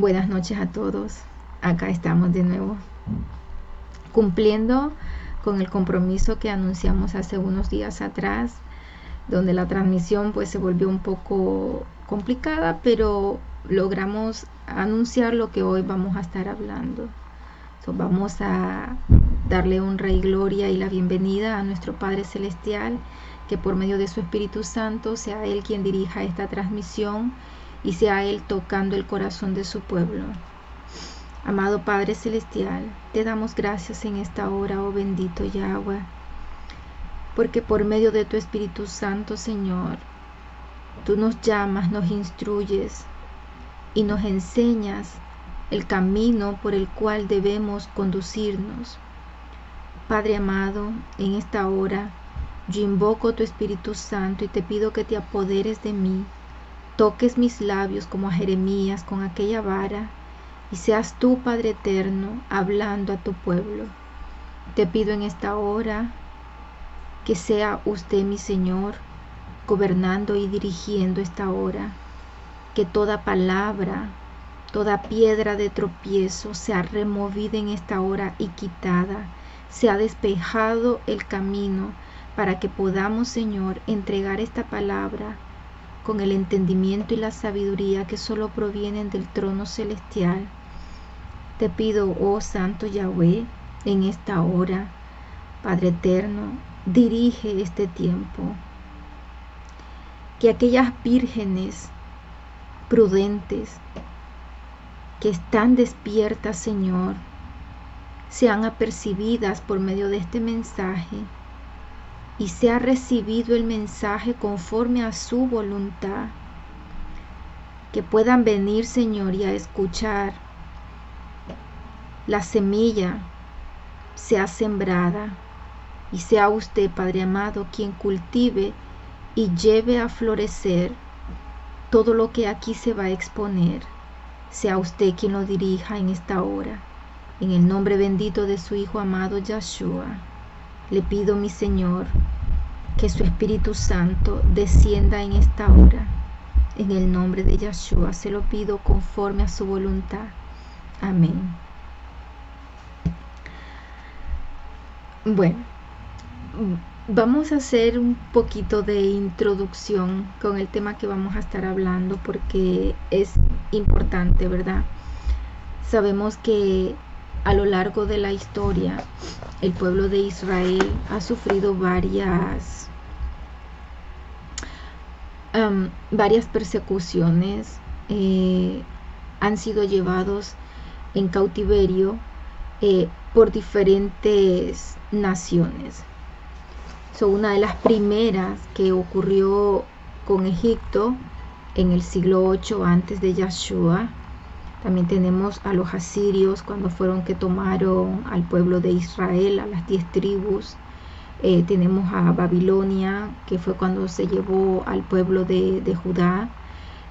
Buenas noches a todos. Acá estamos de nuevo, cumpliendo con el compromiso que anunciamos hace unos días atrás, donde la transmisión pues se volvió un poco complicada, pero logramos anunciar lo que hoy vamos a estar hablando. Vamos a darle honra y gloria y la bienvenida a nuestro Padre Celestial, que por medio de su Espíritu Santo sea Él quien dirija esta transmisión y sea Él tocando el corazón de su pueblo. Amado Padre Celestial, te damos gracias en esta hora, oh bendito Yahweh, porque por medio de tu Espíritu Santo, Señor, tú nos llamas, nos instruyes y nos enseñas el camino por el cual debemos conducirnos. Padre amado, en esta hora yo invoco tu Espíritu Santo y te pido que te apoderes de mí, toques mis labios como a Jeremías con aquella vara, y seas tú, Padre eterno, hablando a tu pueblo. Te pido en esta hora que sea usted, mi Señor, gobernando y dirigiendo esta hora, que toda palabra, toda piedra de tropiezo sea removida en esta hora y quitada, sea despejado el camino para que podamos, Señor, entregar esta palabra con el entendimiento y la sabiduría que solo provienen del trono celestial. Te pido, oh Santo Yahweh, en esta hora, Padre eterno, dirige este tiempo. Que aquellas vírgenes prudentes que están despiertas, Señor, sean apercibidas por medio de este mensaje y sea recibido el mensaje conforme a su voluntad. Que puedan venir, Señor, y a escuchar. La semilla sea sembrada y sea usted, Padre amado, quien cultive y lleve a florecer todo lo que aquí se va a exponer. Sea usted quien lo dirija en esta hora. En el nombre bendito de su Hijo amado Yahshua, le pido, mi Señor, que su Espíritu Santo descienda en esta hora. En el nombre de Yahshua se lo pido conforme a su voluntad. Amén. Bueno, vamos a hacer un poquito de introducción con el tema que vamos a estar hablando porque es importante, ¿verdad? Sabemos que a lo largo de la historia el pueblo de Israel ha sufrido varias persecuciones, han sido llevados en cautiverio por diferentes naciones. Una de las primeras que ocurrió con Egipto en el siglo 8 antes de Yahshua. También tenemos a los asirios cuando fueron que tomaron al pueblo de Israel, a las 10 tribus. Tenemos a Babilonia, que fue cuando se llevó al pueblo de Judá.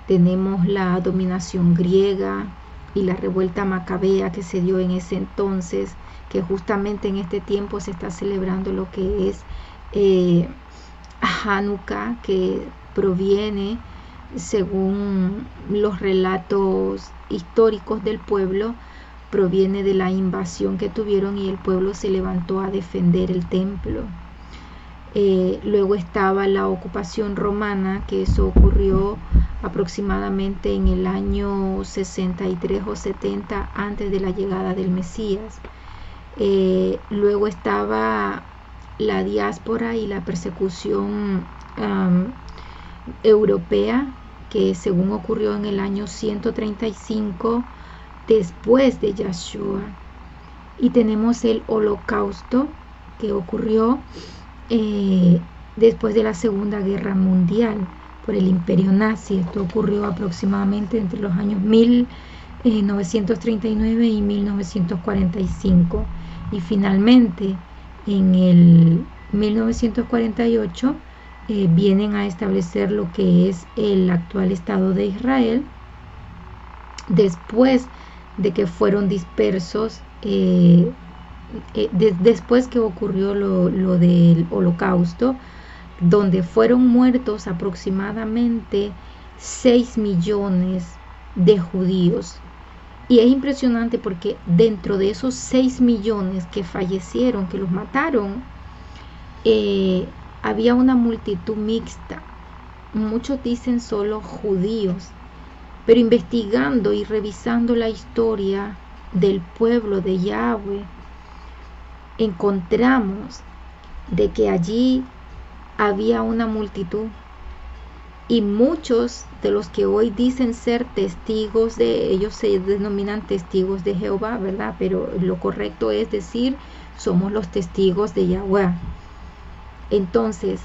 Tenemos la dominación griega y la revuelta macabea que se dio en ese entonces, que justamente en este tiempo se está celebrando lo que es Hanukkah, que proviene, según los relatos históricos del pueblo, proviene de la invasión que tuvieron y el pueblo se levantó a defender el templo. Luego estaba la ocupación romana, que eso ocurrió aproximadamente en el año 63 o 70 antes de la llegada del Mesías. Luego estaba la diáspora y la persecución europea, que según ocurrió en el año 135 después de Yahshua. Y tenemos el holocausto, que ocurrió después de la Segunda Guerra Mundial por el imperio nazi. Esto ocurrió aproximadamente entre los años 1939 y 1945. Y finalmente en el 1948 vienen a establecer lo que es el actual Estado de Israel, después de que fueron dispersos, después que ocurrió lo del holocausto, donde fueron muertos aproximadamente 6 millones de judíos Y es impresionante porque dentro de esos 6 millones que fallecieron, que los mataron, había una multitud mixta. Muchos dicen solo judíos, pero investigando y revisando la historia del pueblo de Yahweh, encontramos de que allí había una multitud, y muchos de los que hoy dicen ser testigos ellos se denominan testigos de Jehová, ¿verdad? Pero lo correcto es decir, somos los testigos de Yahweh. Entonces,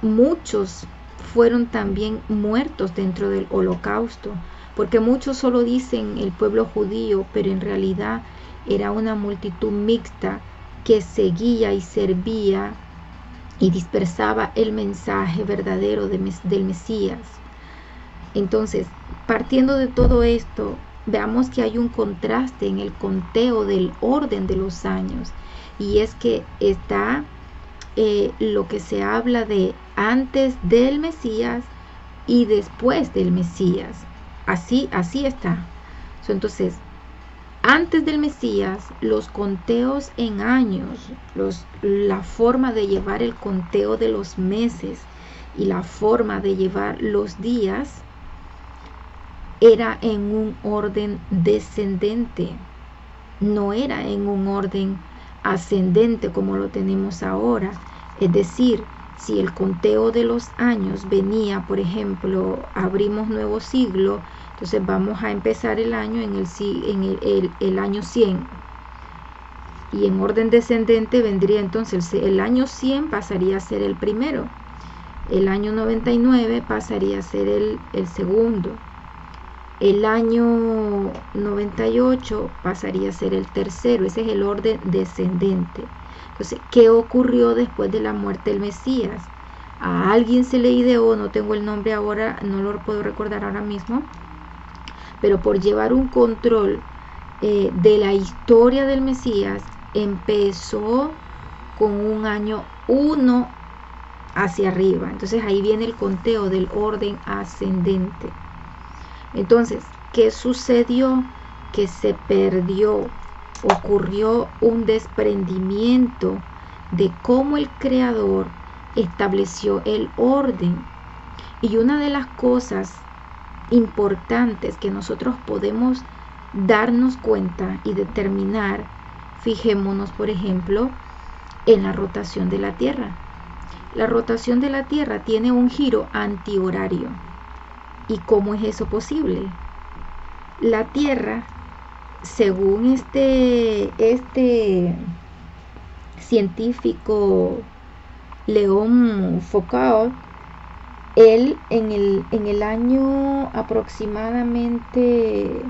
muchos fueron también muertos dentro del holocausto, porque muchos solo dicen el pueblo judío, pero en realidad era una multitud mixta que seguía y servía y dispersaba el mensaje verdadero del Mesías. Entonces, partiendo de todo esto, veamos que hay un contraste en el conteo del orden de los años, y es que está lo que se habla de antes del Mesías y después del Mesías. Así está. Entonces, antes del Mesías, los conteos en años, la forma de llevar el conteo de los meses y la forma de llevar los días era en un orden descendente, no era en un orden ascendente como lo tenemos ahora. Es decir, si el conteo de los años venía, por ejemplo, abrimos nuevo siglo, entonces vamos a empezar el año en el año 100, y en orden descendente vendría entonces el año 100 pasaría a ser el primero, el año 99 pasaría a ser el segundo, el año 98 pasaría a ser el tercero. Ese es el orden descendente. Entonces, ¿qué ocurrió después de la muerte del Mesías? A alguien se le ideó, no tengo el nombre ahora, no lo puedo recordar ahora mismo, pero por llevar un control de la historia del Mesías, empezó con un año 1 hacia arriba. Entonces ahí viene el conteo del orden ascendente. Entonces, ¿qué sucedió? Que se perdió, ocurrió un desprendimiento de cómo el Creador estableció el orden. Y una de las cosas importantes que nosotros podemos darnos cuenta y determinar, fijémonos por ejemplo en la rotación de la Tierra. La rotación de la Tierra tiene un giro antihorario. ¿Y cómo es eso posible? La Tierra, según este científico León Foucault, él en el año aproximadamente,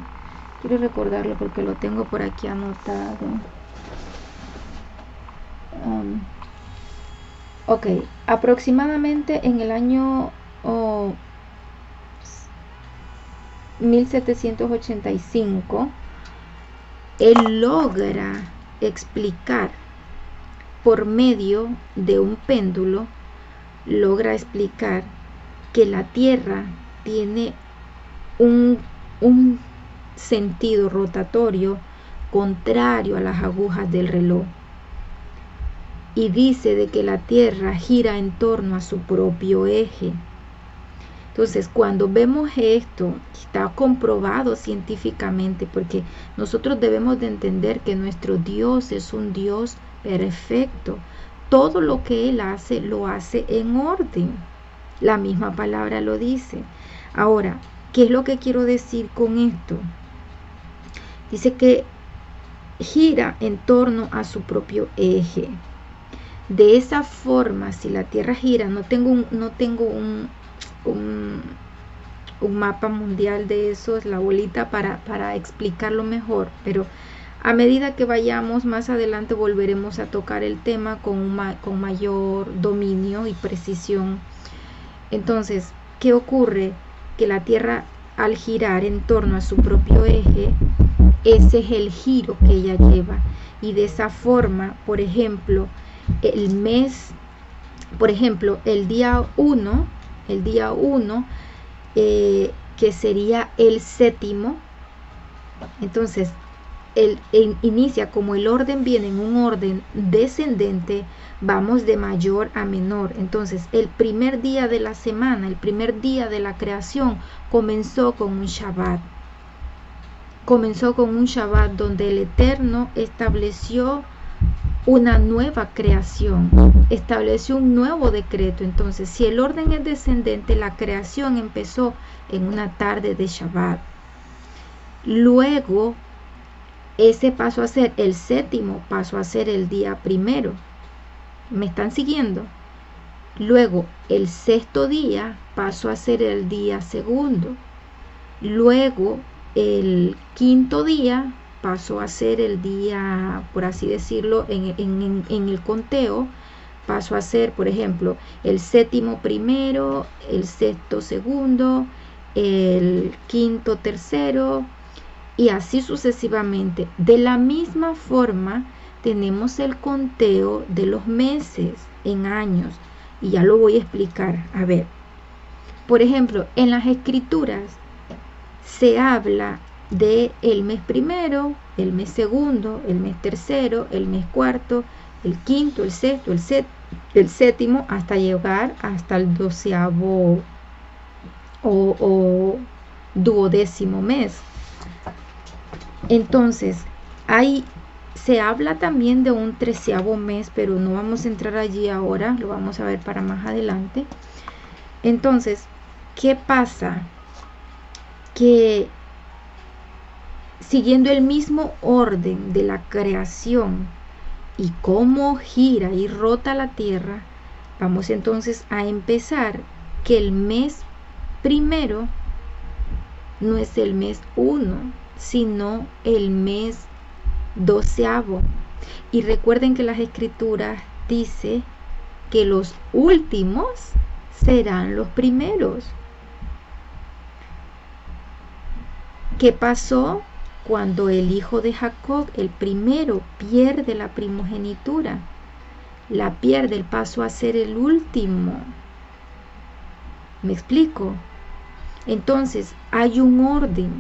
quiero recordarlo porque lo tengo por aquí anotado. Aproximadamente en el año 1785, él logra explicar por medio de un péndulo, logra explicar que la Tierra tiene un sentido rotatorio contrario a las agujas del reloj, y dice de que la Tierra gira en torno a su propio eje. Entonces, cuando vemos esto, está comprobado científicamente, porque nosotros debemos de entender que nuestro Dios es un Dios perfecto. Todo lo que Él hace, lo hace en orden. La misma palabra lo dice. Ahora, ¿qué es lo que quiero decir con esto? Dice que gira en torno a su propio eje. De esa forma, si la Tierra gira, no tengo un mapa mundial de eso, es la bolita para explicarlo mejor, pero a medida que vayamos más adelante volveremos a tocar el tema con mayor dominio y precisión. Entonces, ¿qué ocurre? Que la Tierra, al girar en torno a su propio eje, ese es el giro que ella lleva, y de esa forma, por ejemplo, el día 1, que sería el séptimo, Entonces, inicia como el orden viene en un orden descendente, vamos de mayor a menor. Entonces, el primer día de la semana, el primer día de la creación, comenzó con un Shabbat. Comenzó con un Shabbat donde el Eterno estableció una nueva creación, estableció un nuevo decreto. Entonces, si el orden es descendente, la creación empezó en una tarde de Shabbat. Luego, ese pasó a ser el séptimo, pasó a ser el día primero. ¿Me están siguiendo? Luego, el sexto día pasó a ser el día segundo. Luego, el quinto día pasó a ser el día, por así decirlo, en el conteo, pasó a ser, por ejemplo, el séptimo primero, el sexto segundo, el quinto tercero, y así sucesivamente. De la misma forma, tenemos el conteo de los meses en años, y ya lo voy a explicar. A ver, por ejemplo, en las escrituras se habla de el mes primero, el mes segundo, el mes tercero, el mes cuarto, el quinto, el sexto, el séptimo, hasta llegar hasta el 12º o 12º mes. Entonces, ahí se habla también de un 13º mes, pero no vamos a entrar allí ahora, lo vamos a ver para más adelante. Entonces, ¿qué pasa? Que siguiendo el mismo orden de la creación y cómo gira y rota la tierra, vamos entonces a empezar que el mes primero no es el mes 1, sino el mes 12º. Y recuerden que las escrituras dice que los últimos serán los primeros. ¿Qué pasó cuando el hijo de Jacob, el primero, pierde la primogenitura? La pierde, el paso a ser el último. ¿Me explico? Entonces, hay un orden.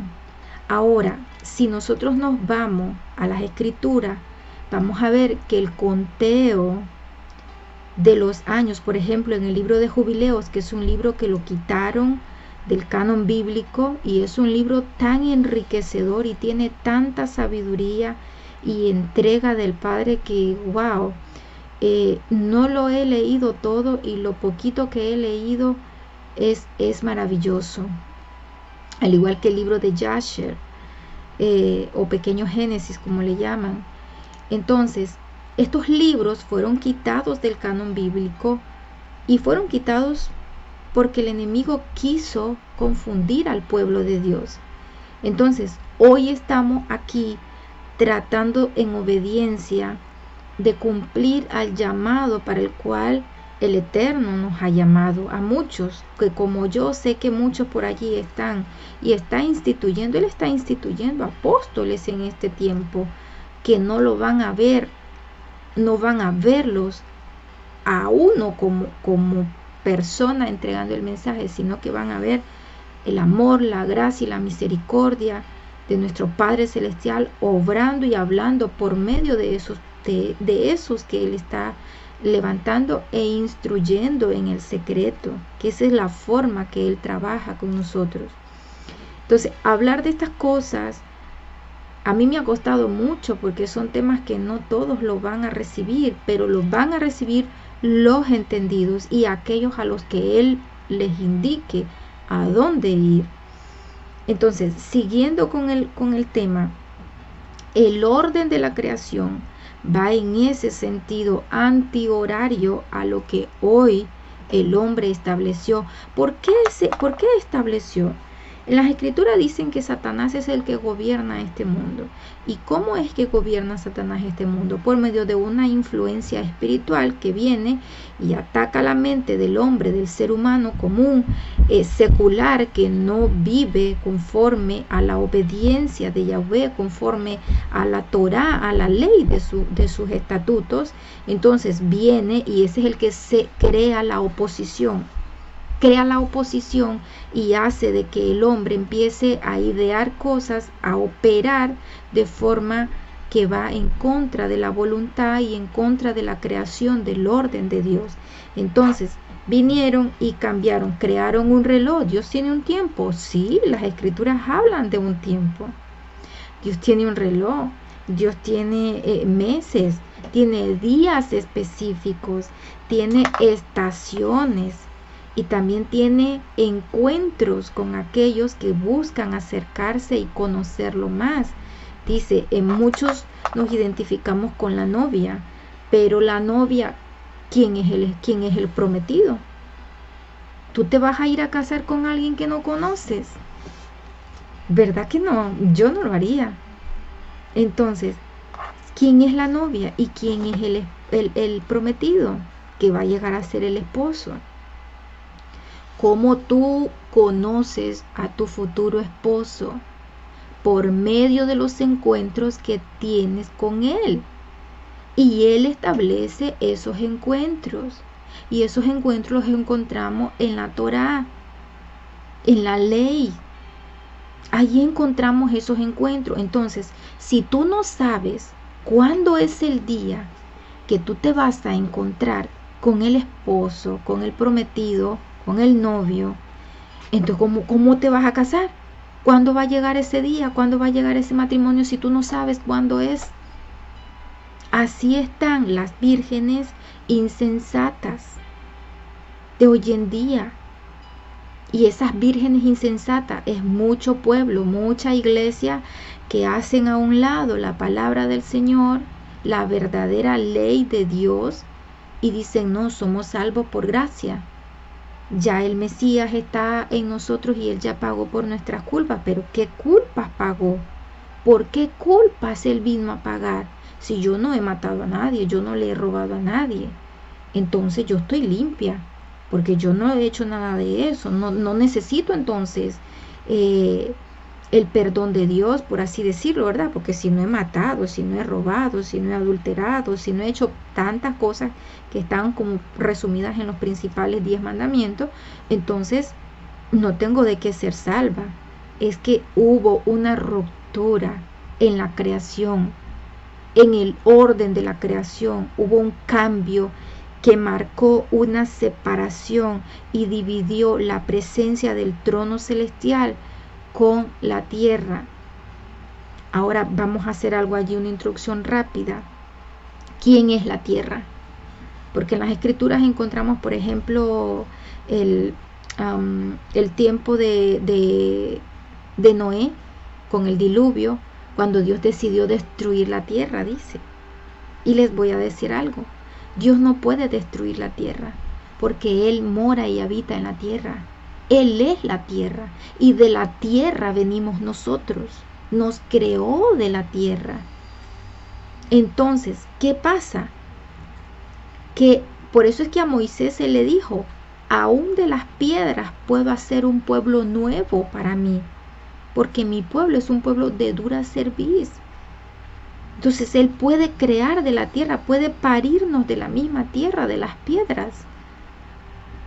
Ahora, si nosotros nos vamos a las escrituras, vamos a ver que el conteo de los años, por ejemplo, en el libro de Jubileos, que es un libro que lo quitaron del canon bíblico, y es un libro tan enriquecedor y tiene tanta sabiduría y entrega del Padre que, wow, no lo he leído todo, y lo poquito que he leído es maravilloso. Al igual que el libro de Jasher, o Pequeño Génesis, como le llaman. Entonces, estos libros fueron quitados del canon bíblico, y fueron quitados porque el enemigo quiso confundir al pueblo de Dios. Entonces, hoy estamos aquí tratando en obediencia de cumplir al llamado para el cual el Eterno nos ha llamado a muchos, que como yo sé que muchos por allí están, y está instituyendo, Él está instituyendo apóstoles en este tiempo, que no lo van a ver, no van a verlos a uno como persona entregando el mensaje, sino que van a ver el amor, la gracia y la misericordia de nuestro Padre Celestial obrando y hablando por medio de esos que Él está levantando e instruyendo en el secreto, que esa es la forma que Él trabaja con nosotros. Entonces, hablar de estas cosas a mí me ha costado mucho, porque son temas que no todos lo van a recibir, pero los van a recibir los entendidos y aquellos a los que Él les indique a dónde ir. Entonces, siguiendo con el tema, el orden de la creación va en ese sentido antihorario a lo que hoy el hombre estableció. ¿Por qué estableció? En las escrituras dicen que Satanás es el que gobierna este mundo. ¿Y cómo es que gobierna Satanás este mundo? Por medio de una influencia espiritual que viene y ataca la mente del hombre, del ser humano común, secular, que no vive conforme a la obediencia de Yahweh, conforme a la Torá, a la ley de sus estatutos. Entonces viene, y ese es el que se crea la oposición. crea la oposición y hace de que el hombre empiece a idear cosas, a operar de forma que va en contra de la voluntad y en contra de la creación del orden de Dios. Entonces, vinieron y cambiaron, crearon un reloj. Dios tiene un tiempo. Sí, las escrituras hablan de un tiempo. Dios tiene un reloj. Dios tiene meses, tiene días específicos, tiene estaciones y también tiene encuentros con aquellos que buscan acercarse y conocerlo más. Dice, en muchos nos identificamos con la novia, pero la novia, ¿quién es el prometido? ¿Tú te vas a ir a casar con alguien que no conoces? ¿Verdad que no? Yo no lo haría. Entonces, ¿quién es la novia y quién es el prometido que va a llegar a ser el esposo? ¿Cómo tú conoces a tu futuro esposo? Por medio de los encuentros que tienes con él. Y él establece esos encuentros. Y esos encuentros los encontramos en la Torá, en la ley. Allí encontramos esos encuentros. Entonces, si tú no sabes cuándo es el día que tú te vas a encontrar con el esposo, con el prometido, con el novio, entonces, ¿cómo te vas a casar? ¿Cuándo va a llegar ese día? ¿Cuándo va a llegar ese matrimonio si tú no sabes cuándo es? Así están las vírgenes insensatas de hoy en día. Y esas vírgenes insensatas es mucho pueblo, mucha iglesia que hacen a un lado la palabra del Señor, la verdadera ley de Dios, y dicen, no, somos salvos por gracia. Ya el Mesías está en nosotros y Él ya pagó por nuestras culpas. Pero ¿qué culpas pagó? ¿Por qué culpas Él vino a pagar? Si yo no he matado a nadie, yo no le he robado a nadie, entonces yo estoy limpia, porque yo no he hecho nada de eso. No necesito entonces el perdón de Dios, por así decirlo, ¿verdad? Porque si no he matado, si no he robado, si no he adulterado, si no he hecho tantas cosas que están como resumidas en los principales 10 mandamientos, entonces no tengo de qué ser salva. Es que hubo una ruptura en la creación, en el orden de la creación. Hubo un cambio que marcó una separación y dividió la presencia del trono celestial con la tierra. Ahora vamos a hacer algo allí, una introducción rápida. ¿Quién es la tierra? Porque en las escrituras encontramos, por ejemplo, el tiempo de Noé con el diluvio, cuando Dios decidió destruir la tierra, dice. Y les voy a decir algo. Dios no puede destruir la tierra, porque Él mora y habita en la tierra. Él es la tierra, y de la tierra venimos nosotros. Nos creó de la tierra. Entonces, ¿qué pasa? Que por eso es que a Moisés se le dijo, aún de las piedras puedo hacer un pueblo nuevo para mí, porque mi pueblo es un pueblo de dura cerviz. Entonces Él puede crear de la tierra, puede parirnos de la misma tierra, de las piedras.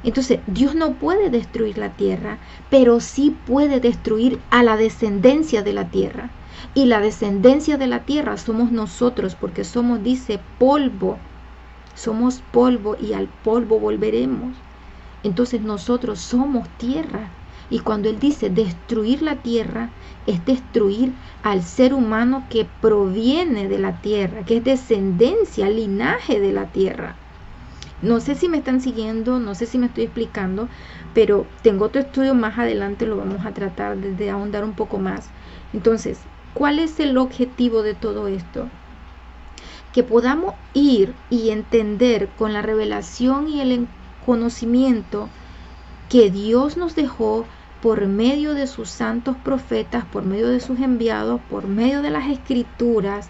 Entonces Dios no puede destruir la tierra, pero sí puede destruir a la descendencia de la tierra. Y la descendencia de la tierra somos nosotros, porque somos, dice, polvo. Somos polvo y al polvo volveremos. Entonces nosotros somos tierra. Y cuando Él dice destruir la tierra, es destruir al ser humano que proviene de la tierra, que es descendencia, linaje de la tierra. No sé si me están siguiendo, no sé si me estoy explicando, pero tengo otro estudio más adelante, lo vamos a tratar de ahondar un poco más. Entonces, ¿cuál es el objetivo de todo esto? Que podamos ir y entender con la revelación y el conocimiento que Dios nos dejó por medio de sus santos profetas, por medio de sus enviados, por medio de las escrituras,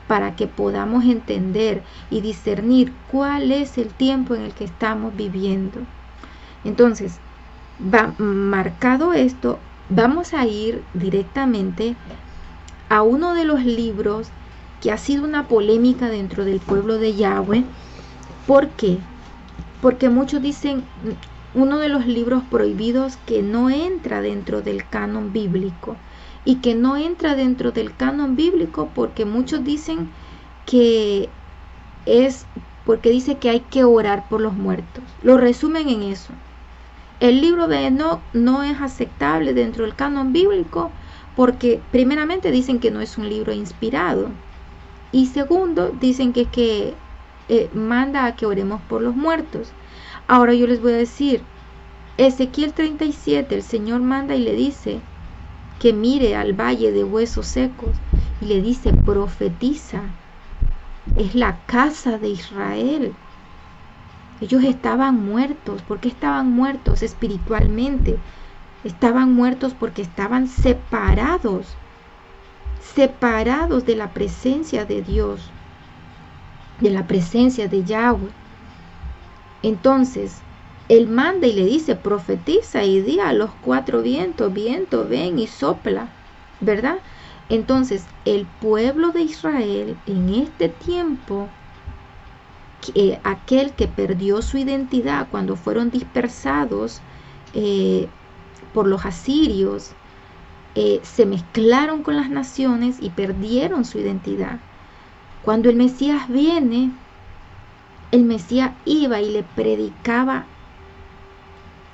para que podamos entender y discernir cuál es el tiempo en el que estamos viviendo. Entonces, marcado esto, vamos a ir directamente a uno de los libros que ha sido una polémica dentro del pueblo de Yahweh. ¿Por qué? Porque muchos dicen, uno de los libros prohibidos que no entra dentro del canon bíblico. Y que no entra dentro del canon bíblico porque muchos dicen que es porque dice que hay que orar por los muertos. Lo resumen en eso. El libro de Enoc no es aceptable dentro del canon bíblico porque primeramente dicen que no es un libro inspirado. Y segundo, dicen que manda a que oremos por los muertos. Ahora yo les voy a decir, Ezequiel 37, el Señor manda y le dice que mire al valle de huesos secos y le dice, profetiza, es la casa de Israel. Ellos estaban muertos. ¿Por qué estaban muertos espiritualmente? Estaban muertos porque estaban separados de la presencia de Dios, de la presencia de Yahweh. Entonces, Él manda y le dice, profetiza y di a los cuatro vientos, viento, ven y sopla, ¿verdad? Entonces, el pueblo de Israel en este tiempo, aquel que perdió su identidad cuando fueron dispersados por los asirios, se mezclaron con las naciones y perdieron su identidad. Cuando el Mesías viene, el Mesías iba y le predicaba.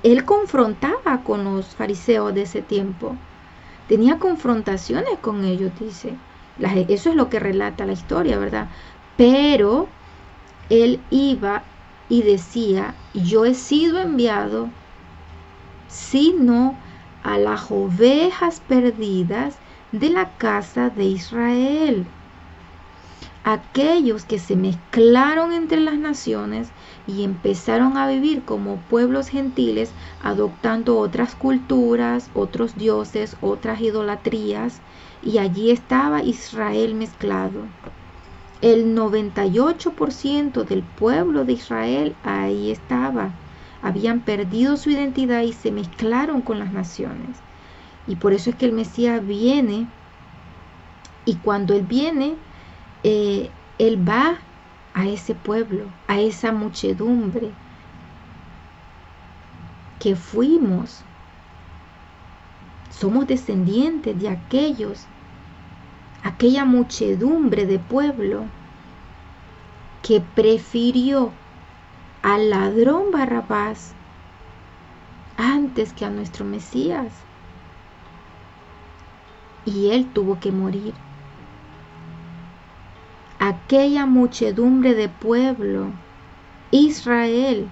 Él confrontaba con los fariseos de ese tiempo. Tenía confrontaciones con ellos, dice. Eso es lo que relata la historia, ¿verdad? Pero él iba y decía, yo he sido enviado, sino a las ovejas perdidas de la casa de Israel. Aquellos que se mezclaron entre las naciones y empezaron a vivir como pueblos gentiles, adoptando otras culturas, otros dioses, otras idolatrías, y allí estaba Israel mezclado. El 98% del pueblo de Israel ahí estaba. Habían perdido su identidad y se mezclaron con las naciones. Y por eso es que el Mesías viene, y cuando Él viene, Él va a ese pueblo, a esa muchedumbre que fuimos. Somos descendientes de aquella muchedumbre de pueblo que prefirió al ladrón Barrabás antes que a nuestro Mesías. Y Él tuvo que morir. Aquella muchedumbre de pueblo, Israel,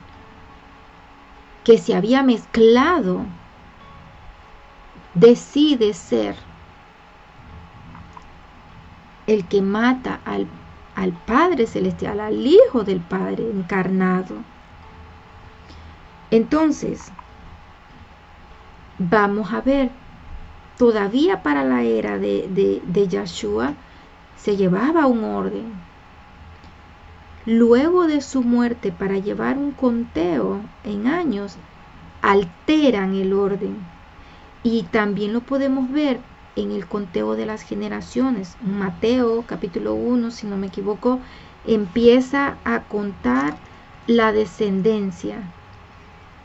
que se había mezclado, decide ser el que mata al Padre Celestial, al Hijo del Padre encarnado. Entonces, vamos a ver, todavía para la era de Yahshua, se llevaba un orden. Luego de su muerte, para llevar un conteo en años, alteran el orden. Y también lo podemos ver en el conteo de las generaciones. Mateo capítulo 1, si no me equivoco, empieza a contar la descendencia.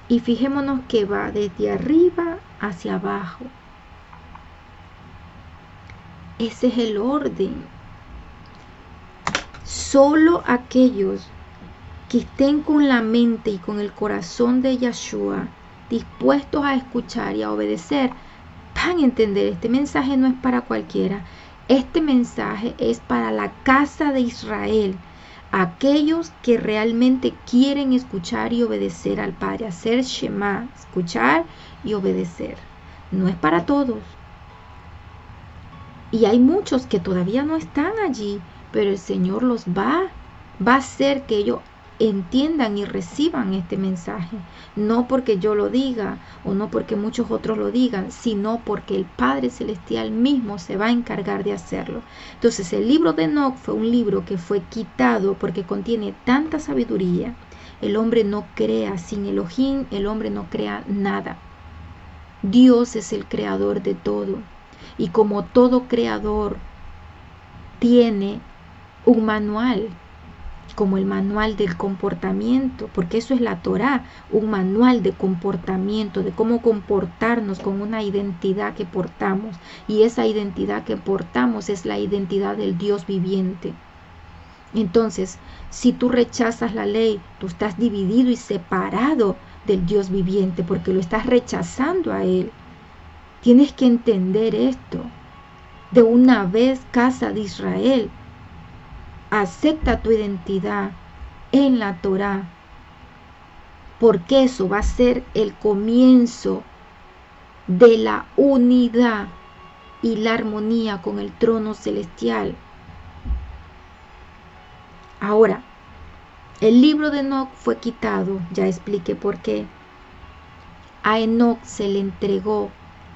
Y fijémonos que va desde arriba hacia abajo. Ese es el orden. Solo aquellos que estén con la mente y con el corazón de Yahshua dispuestos a escuchar y a obedecer van a entender. Este mensaje no es para cualquiera. Este mensaje es para la casa de Israel, aquellos que realmente quieren escuchar y obedecer al Padre, hacer Shema, escuchar y obedecer. No es para todos. Y hay muchos que todavía no están allí, pero el Señor los va a hacer que ellos entiendan y reciban este mensaje. No porque yo lo diga o no porque muchos otros lo digan, sino porque el Padre Celestial mismo se va a encargar de hacerlo. Entonces el libro de Enoc fue un libro que fue quitado porque contiene tanta sabiduría. El hombre no crea, sin Elohim el hombre no crea nada. Dios es el creador de todo. Y como todo creador tiene un manual, como el manual del comportamiento, porque eso es la Torá, un manual de comportamiento, de cómo comportarnos con una identidad que portamos. Y esa identidad que portamos es la identidad del Dios viviente. Entonces, si tú rechazas la ley, tú estás dividido y separado del Dios viviente, porque lo estás rechazando a Él. Tienes que entender esto. De una vez, casa de Israel, acepta tu identidad en la Torá, porque eso va a ser el comienzo de la unidad y la armonía con el trono celestial. Ahora, el libro de Enoc fue quitado, ya expliqué por qué. A Enoc se le entregó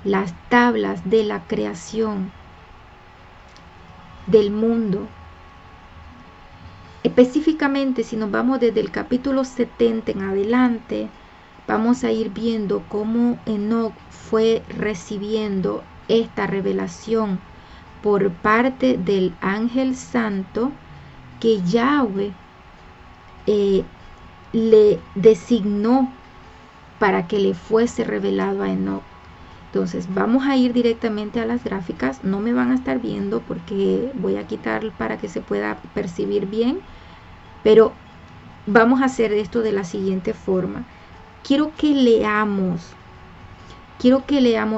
las tablas de la creación del mundo. Específicamente, si nos vamos desde el capítulo 70 en adelante, vamos a ir viendo cómo Enoc fue recibiendo esta revelación por parte del ángel santo que Yahweh le designó para que le fuese revelado a Enoc. Entonces vamos a ir directamente a las gráficas. No me van a estar viendo porque voy a quitar para que se pueda percibir bien, pero vamos a hacer esto de la siguiente forma. Quiero que leamos.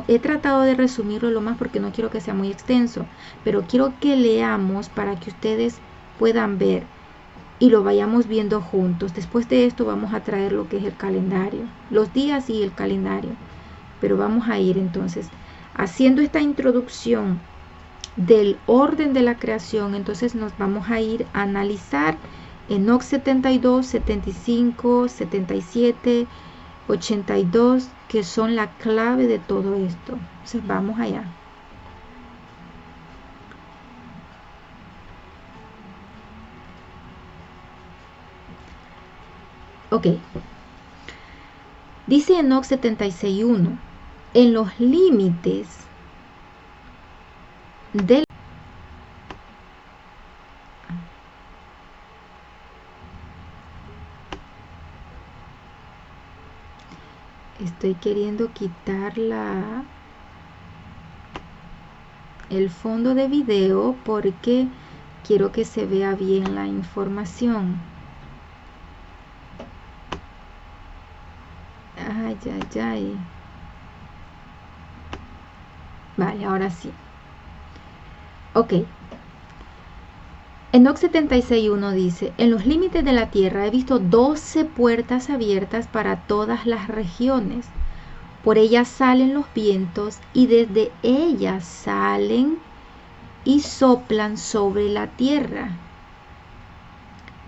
He tratado de resumirlo lo más porque no quiero que sea muy extenso, pero quiero que leamos para que ustedes puedan ver y lo vayamos viendo juntos. Después de esto vamos a traer lo que es el calendario, los días y el calendario. Pero vamos a ir entonces haciendo esta introducción del orden de la creación. Entonces nos vamos a ir a analizar Enoc 72, 75, 77, 82, que son la clave de todo esto. Entonces vamos allá. Ok. Dice Enoc 76.1, en los límites del... Estoy queriendo quitar el fondo de video porque quiero que se vea bien la información. Ay, ay, ay. Vale, ahora sí. Ok. Enoc 76.1 dice, en los límites de la tierra he visto 12 puertas abiertas para todas las regiones. Por ellas salen los vientos y desde ellas salen y soplan sobre la tierra.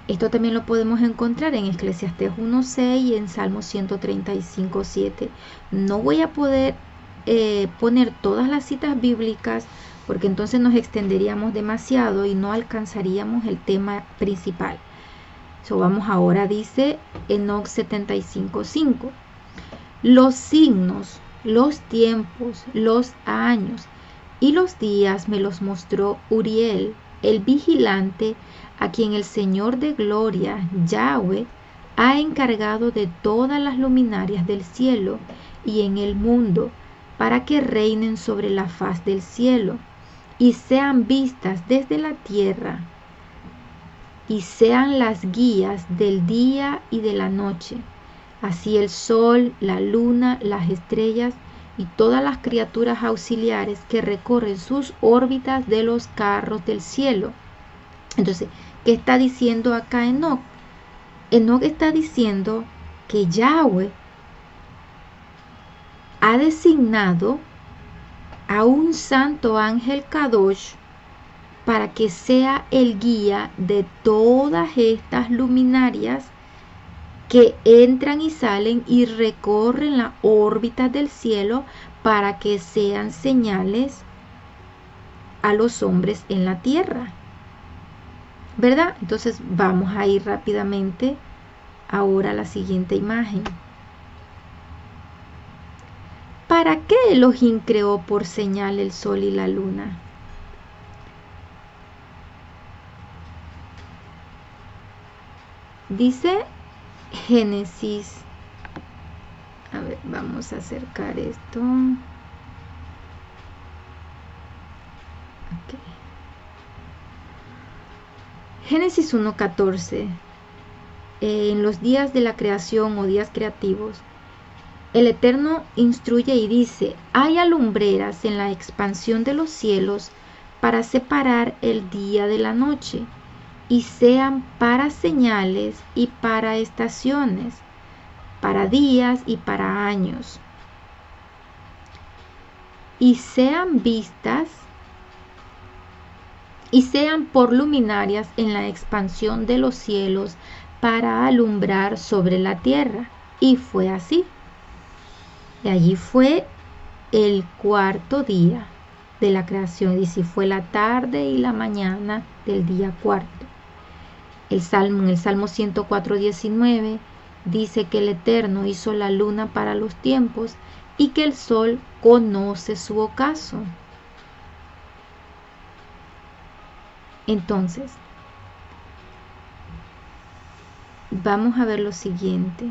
Esto también lo podemos encontrar en Eclesiastés 1.6 y en Salmo 135.7. No voy a poder poner todas las citas bíblicas porque entonces nos extenderíamos demasiado y no alcanzaríamos el tema principal. Vamos ahora, dice Enoc 75.5. Los signos, los tiempos, los años y los días me los mostró Uriel, el vigilante, a quien el Señor de gloria, Yahweh, ha encargado de todas las luminarias del cielo y en el mundo, para que reinen sobre la faz del cielo, y sean vistas desde la tierra, y sean las guías del día y de la noche. Así el sol, la luna, las estrellas y todas las criaturas auxiliares que recorren sus órbitas de los carros del cielo. Entonces, ¿qué está diciendo acá Enoc? Enoc está diciendo que Yahweh ha designado a un santo ángel Kadosh para que sea el guía de todas estas luminarias que entran y salen y recorren la órbita del cielo para que sean señales a los hombres en la tierra. ¿Verdad? Entonces vamos a ir rápidamente ahora a la siguiente imagen. ¿Para qué Elohim creó por señal el sol y la luna? Dice Génesis. A ver, vamos a acercar esto. Okay. Génesis 1:14. En los días de la creación o días creativos, el Eterno instruye y dice: hay alumbreras en la expansión de los cielos para separar el día de la noche, y sean para señales y para estaciones, para días y para años, y sean vistas y sean por luminarias en la expansión de los cielos para alumbrar sobre la tierra. Y fue así. Y allí fue el cuarto día de la creación, y si fue la tarde y la mañana del día cuarto. En el Salmo 104:19 dice que el Eterno hizo la luna para los tiempos y que el sol conoce su ocaso. Entonces, vamos a ver lo siguiente.